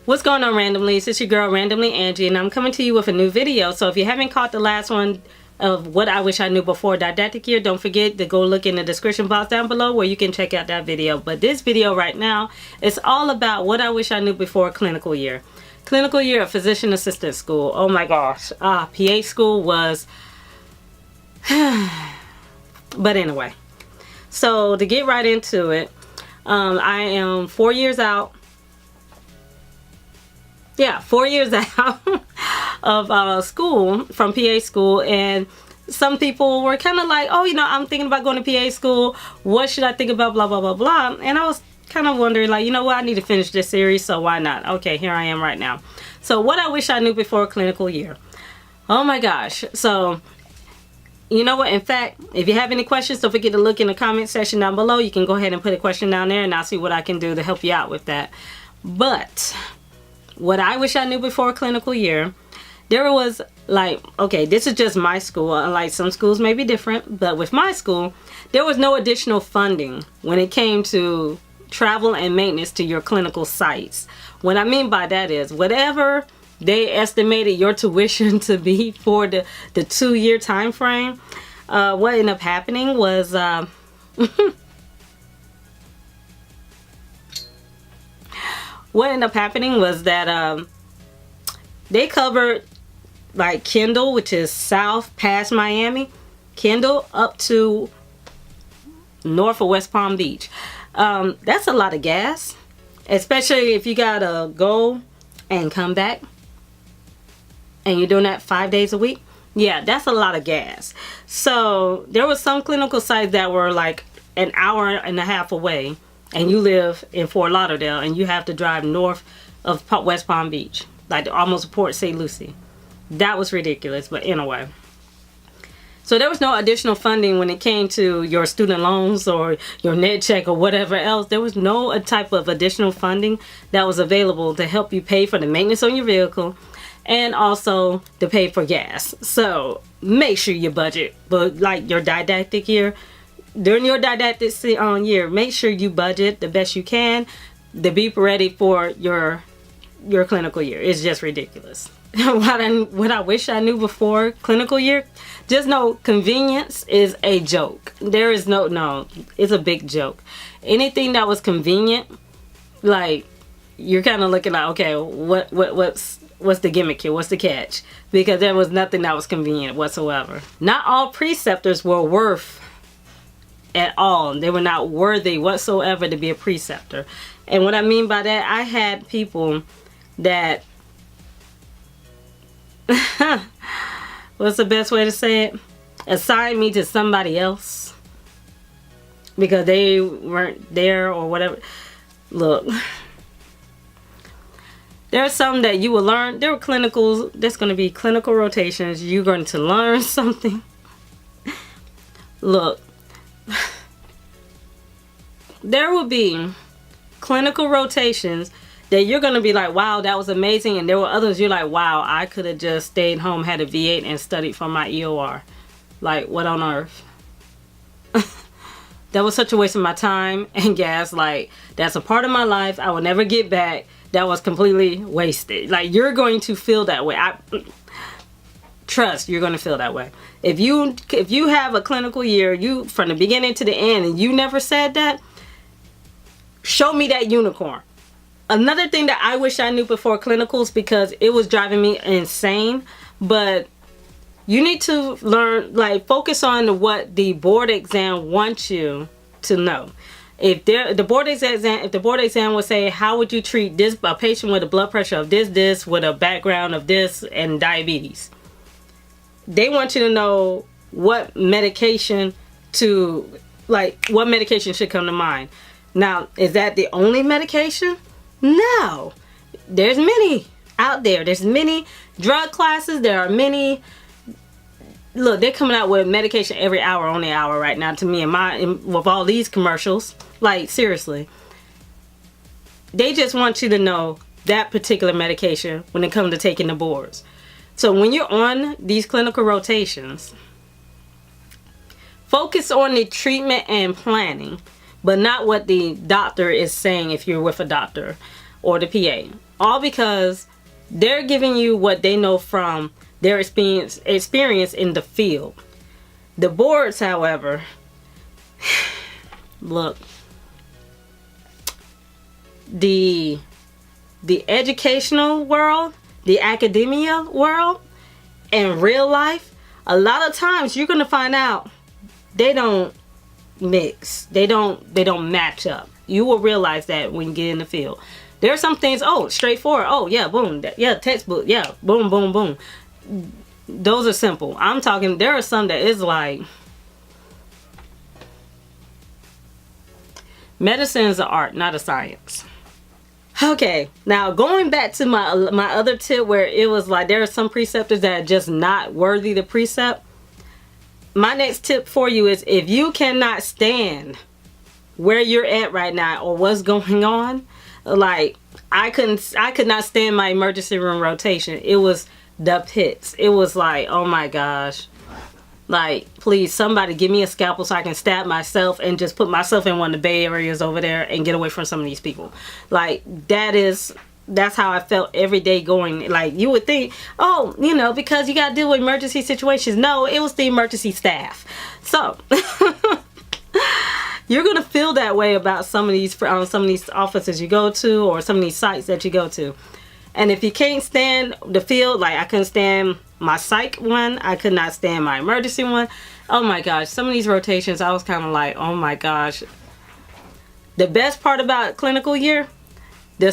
What's going on, Randomly? It's your girl Randomly Angie, and I'm coming to you with a new video. So if you haven't caught the last one of what I wish I knew before didactic year, don't forget to go look in the description box down below where you can check out that video. But this video right now is all about what I wish I knew before clinical year. Clinical year of physician assistant school. Oh my gosh. PA school was... But anyway. So to get right into it, I am 4 years out. Yeah, 4 years out of school, from PA school, and some people were kind of like, oh, you know, I'm thinking about going to PA school. What should I think about, blah, blah, blah, blah. And I was kind of wondering, like, you know what, I need to finish this series, so why not? Okay, here I am right now. So what I wish I knew before clinical year. Oh my gosh. So, you know what, in fact, if you have any questions, don't forget to look in the comment section down below. You can go ahead and put a question down there, and I'll see what I can do to help you out with that. But what I wish I knew before clinical year, there was like, okay, this is just my school. Unlike some schools may be different, but with my school, there was no additional funding when it came to travel and maintenance to your clinical sites. What I mean by that is whatever they estimated your tuition to be for the 2-year time frame, what ended up happening was what ended up happening was that they covered like Kendall, which is south past Miami, Kendall up to north of West Palm Beach. That's a lot of gas, especially if you gotta go and come back and you're doing that 5 days a week. Yeah, that's a lot of gas. So there was some clinical sites that were like an hour and a half away, and you live in Fort Lauderdale and you have to drive north of West Palm Beach, like almost Port St. Lucie. That was ridiculous, but anyway. So there was no additional funding when it came to your student loans or your net check or whatever else. There was no type of additional funding that was available to help you pay for the maintenance on your vehicle and also to pay for gas. So make sure you budget, but like your didactic year, during your didactic year, make sure you budget the best you can to be ready for your clinical year. It's just ridiculous. What I wish I knew before clinical year, just know convenience is a joke. There is no, it's a big joke. Anything that was convenient, like, you're kind of looking at, okay, what's the gimmick here? What's the catch? Because there was nothing that was convenient whatsoever. Not all preceptors were worth at all. They were not worthy whatsoever to be a preceptor. And what I mean by that, I had people that what's the best way to say it? Assigned me to somebody else because they weren't there or whatever. Look, there are some that you will learn. There are clinicals. There's going to be clinical rotations. You're going to learn something. Look, there will be clinical rotations that you're going to be like, wow, that was amazing. And there were others you're like, wow, I could have just stayed home, had a V8 and studied for my EOR. Like, what on earth? That was such a waste of my time and gas. Like, that's a part of my life I will never get back. That was completely wasted. Like, you're going to feel that way. Trust, you're going to feel that way. If you have a clinical year, you from the beginning to the end, and you never said that, show me that unicorn. Another thing that I wish I knew before clinicals, because it was driving me insane, but you need to learn, like, focus on what the board exam wants you to know. If the board exam would say, how would you treat this a patient with a blood pressure of this with a background of this and diabetes, they want you to know what medication what medication should come to mind. Now, is that the only medication? No, there's many out there. There's many drug classes. There are many. Look, they're coming out with medication every hour on the hour right now to me and with all these commercials. Like, seriously. They just want you to know that particular medication when it comes to taking the boards. So when you're on these clinical rotations, focus on the treatment and planning, but not what the doctor is saying if you're with a doctor or the PA. All because they're giving you what they know from their experience in the field. The boards, however, look, the educational world, the academia world, and real life, a lot of times you're gonna find out they don't mix. They don't match up. You will realize that when you get in the field. There are some things, oh, straightforward. Oh, yeah, boom. Yeah, textbook. Yeah, boom, boom, boom. Those are simple. I'm talking, there are some that is like, medicine is an art, not a science. Okay, now going back to my other tip where it was like there are some preceptors that are just not worthy to precept. My next tip for you is, if you cannot stand where you're at right now or what's going on, like I could not stand my emergency room rotation. It was the pits. It was like, oh my gosh. Like, please, somebody give me a scalpel so I can stab myself and just put myself in one of the Bay Areas over there and get away from some of these people. Like, that's how I felt every day going. Like, you would think, oh, you know, because you got to deal with emergency situations. No, it was the emergency staff. So, you're going to feel that way about some of these offices you go to or some of these sites that you go to. And if you can't stand the field, like I couldn't stand my psych one, I could not stand my emergency one. Oh my gosh, some of these rotations, I was kind of like, oh my gosh. The best part about clinical year, the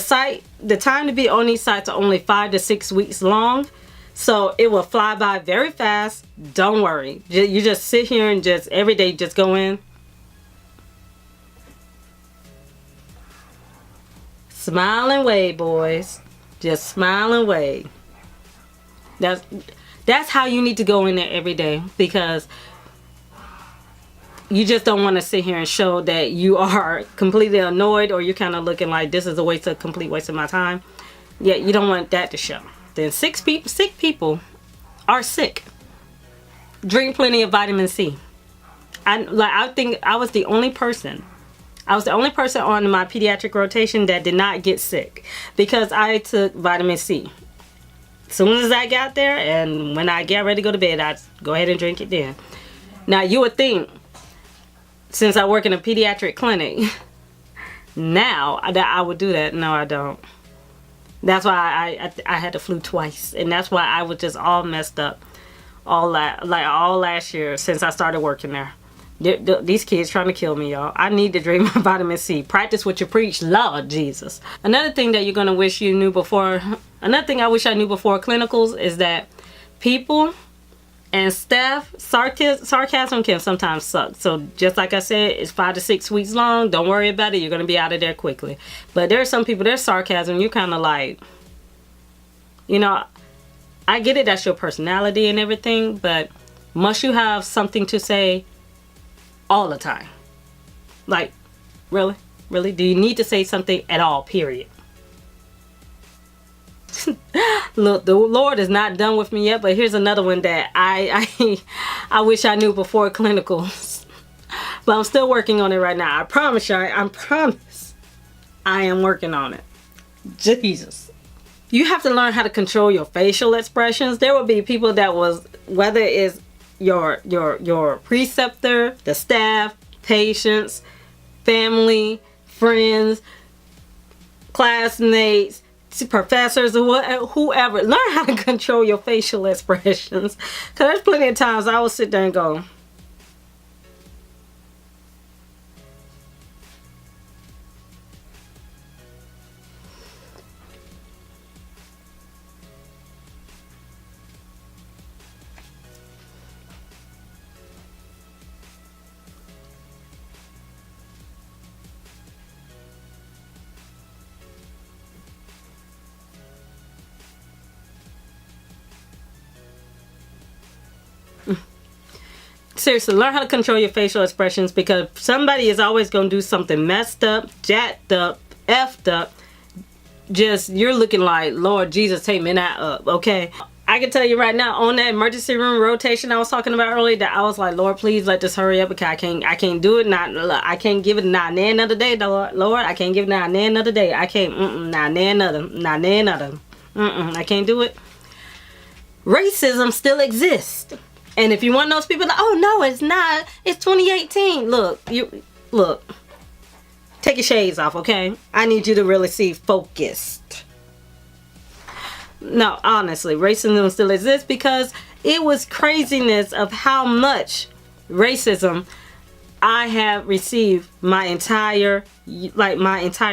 time to be on these sites are only 5 to 6 weeks long. So it will fly by very fast. Don't worry. You just sit here and just every day just go in. Smile and wave, boys. Just smile and wave. That's how you need to go in there every day, because you just don't want to sit here and show that you are completely annoyed or you're kind of looking like this is a complete waste of my time. Yeah, you don't want that to show. Then sick people are sick. Drink plenty of vitamin C. I think I was the only person on my pediatric rotation that did not get sick because I took vitamin C. As soon as I got there and when I get ready to go to bed, I'd go ahead and drink it then. Now, you would think, since I work in a pediatric clinic, now that I would do that. No, I don't. That's why I had the flu twice. And that's why I was just all messed up all last year since I started working there. These kids trying to kill me, y'all. I need to drink my vitamin C. Practice what you preach, Lord Jesus. Another thing that you're going to wish you knew before, another thing I wish I knew before clinicals is that people and staff, sarcasm can sometimes suck. So just like I said, it's 5 to 6 weeks long. Don't worry about it. You're going to be out of there quickly. But there are some people, their sarcasm, you're kind of like, you know, I get it. That's your personality and everything. But must you have something to say all the time? Like, really? Really? Do you need to say something at all, period? Look, the Lord is not done with me yet, but here's another one that I wish I knew before clinicals. But I'm still working on it right now. I promise you, I promise I am working on it. Jesus. You have to learn how to control your facial expressions. There will be people that was, whether it's your preceptor, the staff, patients, family, friends, classmates, professors, or whoever, learn how to control your facial expressions. Because there's plenty of times I will sit there and go, seriously, learn how to control your facial expressions, because somebody is always going to do something messed up, jacked up, effed up. Just, you're looking like, Lord Jesus, take me that up, okay? I can tell you right now, on that emergency room rotation I was talking about earlier, that I was like, Lord, please let this hurry up, because I can't do it. I can't give it not another day, Lord. I can't give it not another day. I can't, not another. I can't do it. Racism still exists. And if you want those people, like, oh no, it's not. It's 2018. Look. Take your shades off, okay? I need you to really see focused. No, honestly, racism still exists, because it was craziness of how much racism I have received my entire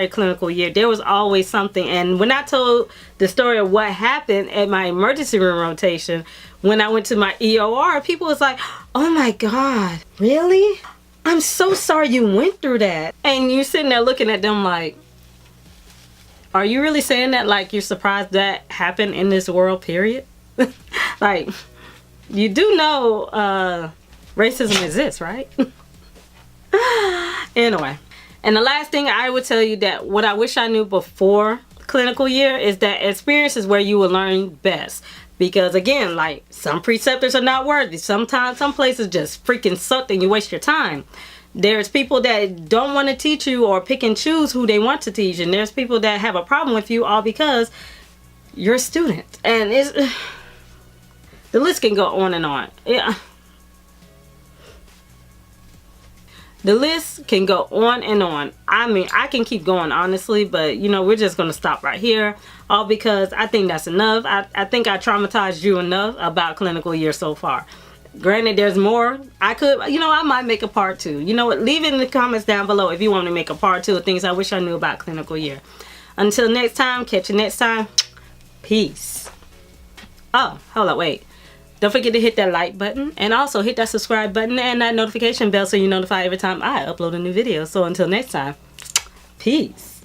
clinical year. There was always something. And when I told the story of what happened at my emergency room rotation, when I went to my EOR, people was like, oh my God, really? I'm so sorry you went through that. And you're sitting there looking at them like, are you really saying that like you're surprised that happened in this world, period? Like, you do know racism exists, right? Anyway, and the last thing I would tell you, that what I wish I knew before clinical year, is that experience is where you will learn best. Because again, like, some preceptors are not worthy. Sometimes some places just freaking suck and you waste your time. There's people that don't want to teach you or pick and choose who they want to teach. And there's people that have a problem with you all because you're a student. And the list can go on and on. Yeah. The list can go on and on. I mean, I can keep going, honestly, but you know, we're just going to stop right here. All because I think that's enough. I think I traumatized you enough about clinical year so far. Granted, there's more. I might make a part 2. You know what? Leave it in the comments down below if you want me to make a part 2 of things I wish I knew about clinical year. Until next time, catch you next time. Peace. Oh, hold on, wait. Don't forget to hit that like button, and also hit that subscribe button and that notification bell so you're notified every time I upload a new video. So until next time, peace.